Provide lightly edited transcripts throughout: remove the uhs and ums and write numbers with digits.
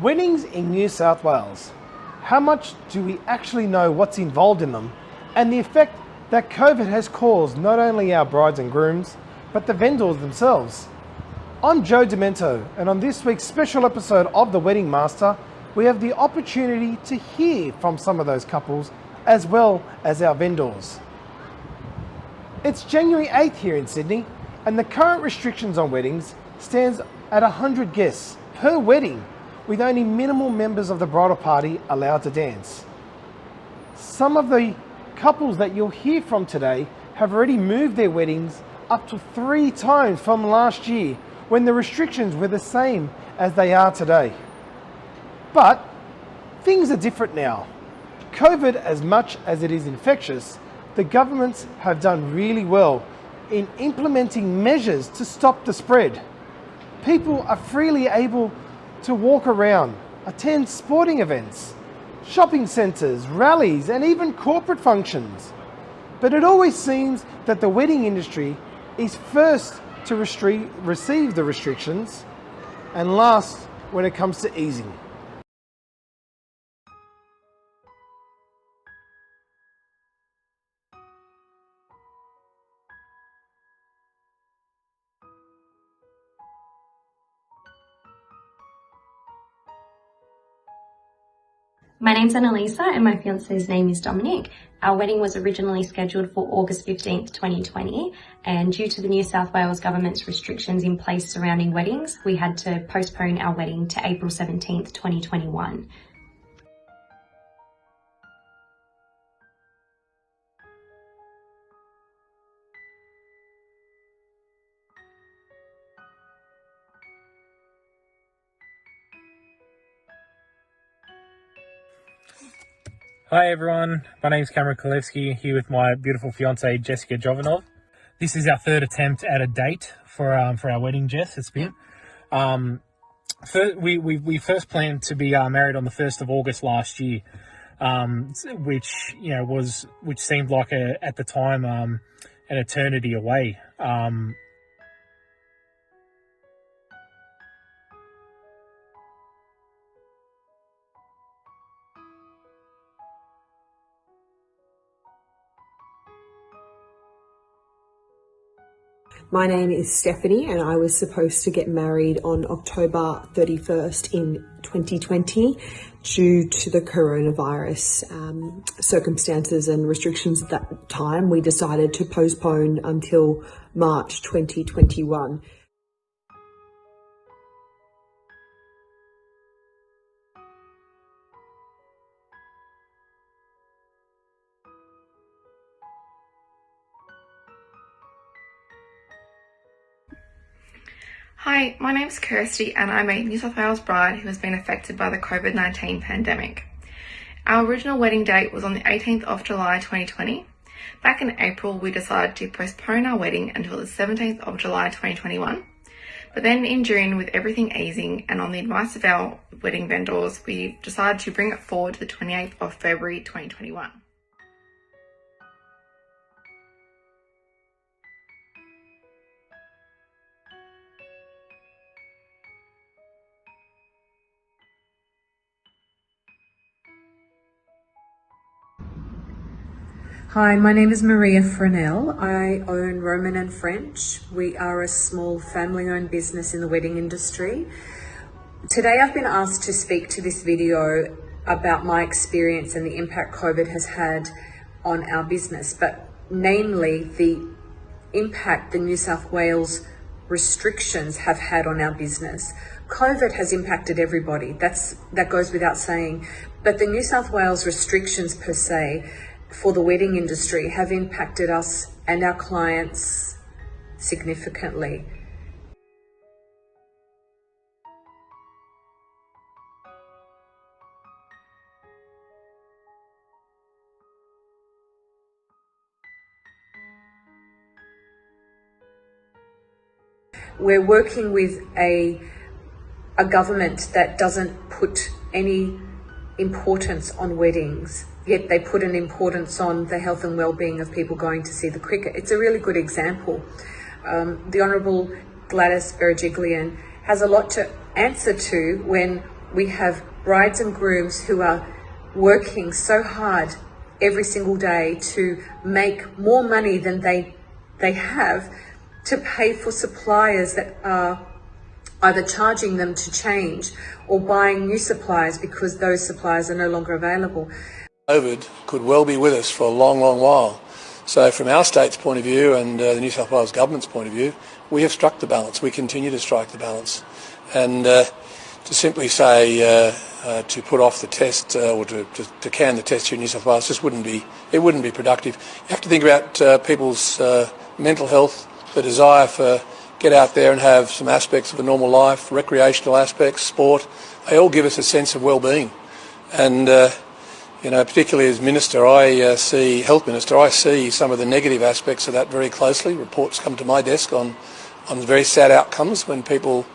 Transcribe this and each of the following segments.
Weddings in New South Wales. How much do we actually know what's involved in them and the effect that COVID has caused not only our brides and grooms, but the vendors themselves? I'm Joe Demento, and on this week's special episode of The Wedding Master, we have the opportunity to hear from some of those couples as well as our vendors. It's January 8th here in Sydney, and the current restrictions on weddings stands at 100 guests per wedding, with only minimal members of the bridal party allowed to dance. Some of the couples that you'll hear from today have already moved their weddings up to 3 times from last year, when the restrictions were the same as they are today. But things are different now. COVID, as much as it is infectious, the governments have done really well in implementing measures to stop the spread. People are freely able to walk around, attend sporting events, shopping centres, rallies, and even corporate functions. But it always seems that the wedding industry is first to receive the restrictions and last when it comes to easing. My name's Annalisa and my fiance's name is Dominic. Our wedding was originally scheduled for August 15th, 2020, and due to the New South Wales government's restrictions in place surrounding weddings, we had to postpone our wedding to April 17th, 2021. Hi everyone, my name is Cameron Kolevsky, here with my beautiful fiancée Jessica Jovanov. This is our third attempt at a date for our wedding, Jess. It's been. We first planned to be married on the 1st of August last year, which seemed like at the time an eternity away. My name is Stephanie and I was supposed to get married on October 31st in 2020. Due to the coronavirus circumstances and restrictions at that time, we decided to postpone until March 2021. Hi, my name's Kirsty and I'm a New South Wales bride who has been affected by the COVID-19 pandemic. Our original wedding date was on the 18th of July 2020. Back in April, we decided to postpone our wedding until the 17th of July 2021. But then in June, with everything easing and on the advice of our wedding vendors, we decided to bring it forward to the 28th of February 2021. Hi, my name is Maria Fresnel. I own Roman and French. We are a small family-owned business in the wedding industry. Today I've been asked to speak to this video about my experience and the impact COVID has had on our business, but namely the impact the New South Wales restrictions have had on our business. COVID has impacted everybody, that goes without saying, but the New South Wales restrictions per se for the wedding industry have impacted us and our clients significantly. We're working with a government that doesn't put any importance on weddings, yet they put an importance on the health and well-being of people going to see the cricket. It's a really good example. The Honourable Gladys Berejiklian has a lot to answer to when We have brides and grooms who are working so hard every single day to make more money than they have to pay for suppliers that are either charging them to change or buying new suppliers because those suppliers are no longer available. COVID could well be with us for a long, long while. So from our state's point of view and the New South Wales government's point of view, we have struck the balance. We continue to strike the balance. And to simply say to put off the test or to can the test here in New South Wales just wouldn't be productive. You have to think about people's mental health, the desire for get out there and have some aspects of a normal life, recreational aspects, sport. They all give us a sense of well-being. And particularly as Minister, Health Minister, I see some of the negative aspects of that very closely. Reports come to my desk on very sad outcomes when people's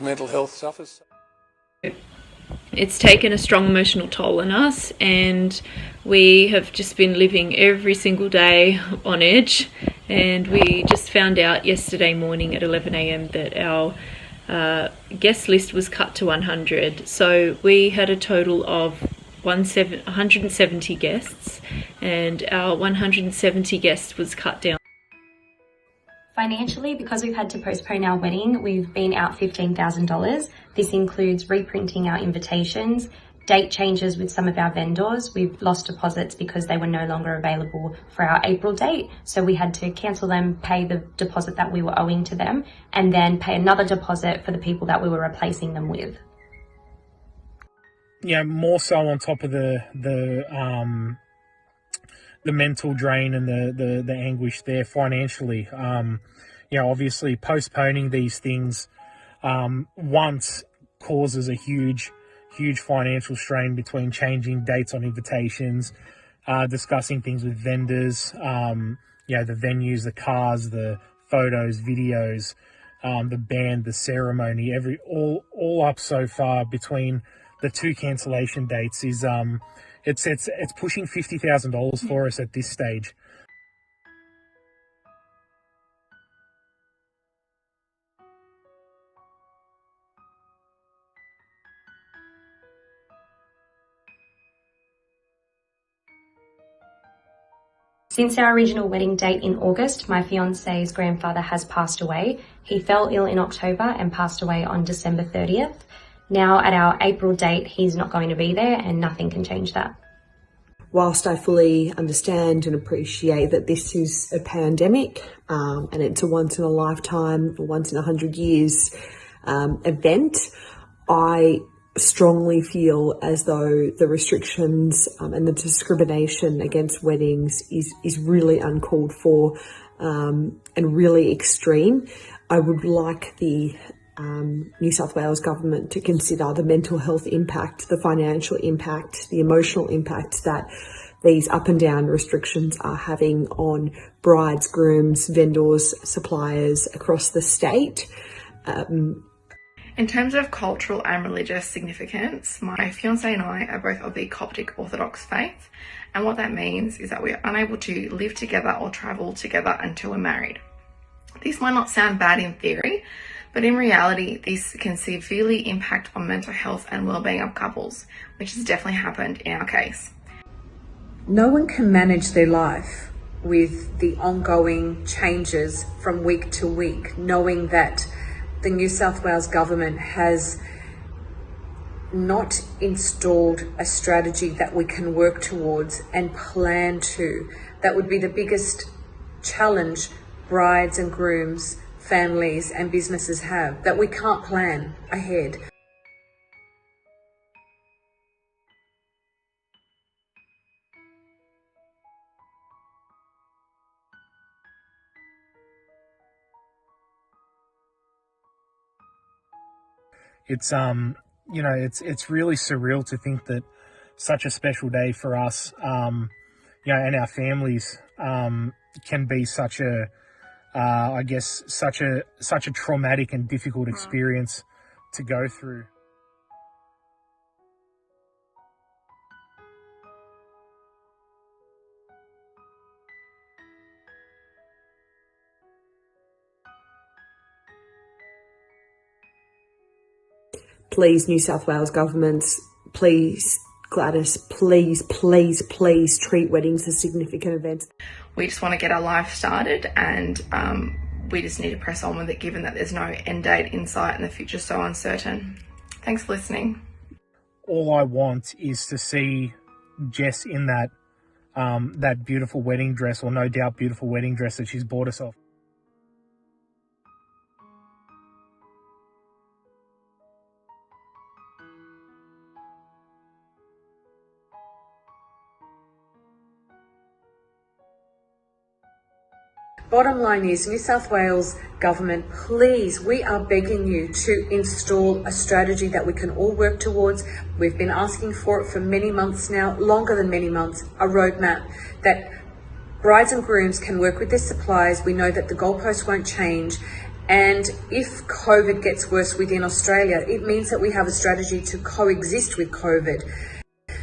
mental health suffers. It's taken a strong emotional toll on us, and we have just been living every single day on edge. And we just found out yesterday morning at 11 a.m. that our guest list was cut to 100. So we had a total of 170 guests, and our 170 guests was cut down. Financially, because we've had to postpone our wedding, we've been out $15,000. This includes reprinting our invitations, date changes with some of our vendors. We've lost deposits because they were no longer available for our April date. So we had to cancel them, pay the deposit that we were owing to them, and then pay another deposit for the people that we were replacing them with. Yeah, more so on top of the mental drain and the anguish there financially. Obviously postponing these things once causes a huge financial strain between changing dates on invitations, discussing things with vendors, the venues, the cars, the photos, videos, the band, the ceremony, all up so far between the two cancellation dates is it's pushing $50,000 for us at this stage. Since our original wedding date in August, my fiance's grandfather has passed away. He fell ill in October and passed away on December 30th. Now at our April date, he's not going to be there and nothing can change that. Whilst I fully understand and appreciate that this is a pandemic and it's a once in a lifetime, or once in 100 years event, I strongly feel as though the restrictions and the discrimination against weddings is really uncalled for and really extreme. I would like the New South Wales government to consider the mental health impact, the financial impact, the emotional impact that these up and down restrictions are having on brides, grooms, vendors, suppliers across the state. In terms of cultural and religious significance, my fiance and I are both of the Coptic Orthodox faith, and what that means is that we are unable to live together or travel together until we're married. This might not sound bad in theory, but in reality, this can severely impact on mental health and well-being of couples, which has definitely happened in our case. No one can manage their life with the ongoing changes from week to week, knowing that the New South Wales government has not installed a strategy that we can work towards and plan to. That would be the biggest challenge brides and grooms, families and businesses have, that we can't plan ahead. It's it's really surreal to think that such a special day for us, and our families, can be such a such a traumatic and difficult experience to go through. Please, New South Wales government, please, Gladys, please, please, please treat weddings as significant events. We just want to get our life started, and we just need to press on with it, given that there's no end date in sight and the future's so uncertain. Thanks for listening. All I want is to see Jess in that that beautiful wedding dress, or no doubt beautiful wedding dress that she's bought herself. Bottom line is, New South Wales government, please, we are begging you to install a strategy that we can all work towards. We've been asking for it for many months now, longer than many months, a roadmap that brides and grooms can work with their suppliers. We know that the goalposts won't change. And if COVID gets worse within Australia, it means that we have a strategy to coexist with COVID.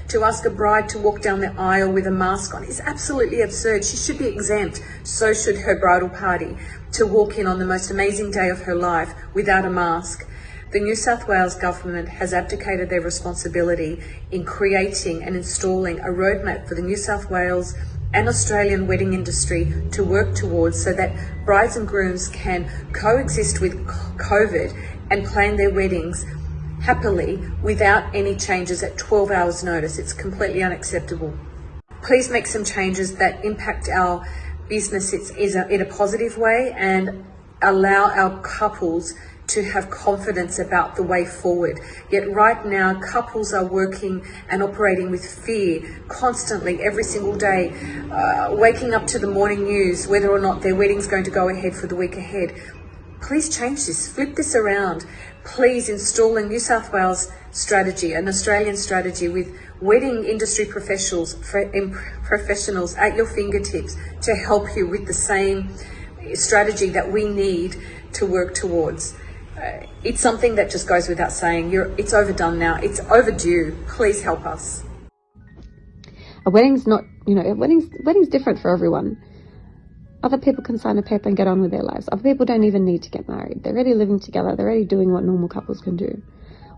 To ask a bride to walk down the aisle with a mask on is absolutely absurd. She should be exempt. So should her bridal party. To walk in on the most amazing day of her life without a mask. The New South Wales government has abdicated their responsibility in creating and installing a roadmap for the New South Wales and Australian wedding industry to work towards, so that brides and grooms can coexist with COVID and plan their weddings happily without any changes at 12 hours notice. It's completely unacceptable. Please make some changes that impact our business in a positive way, and allow our couples to have confidence about the way forward. Yet right now, couples are working and operating with fear constantly, every single day, waking up to the morning news, whether or not their wedding's going to go ahead for the week ahead. Please change this, flip this around. Please install a New South Wales strategy, an Australian strategy with wedding industry professionals at your fingertips to help you with the same strategy that we need to work towards. It's something that just goes without saying. It's overdone now. It's overdue. Please help us. A wedding's not, wedding's different for everyone. Other people can sign a paper and get on with their lives. Other people don't even need to get married. They're already living together. They're already doing what normal couples can do.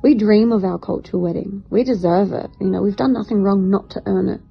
We dream of our cultural wedding. We deserve it. We've done nothing wrong not to earn it.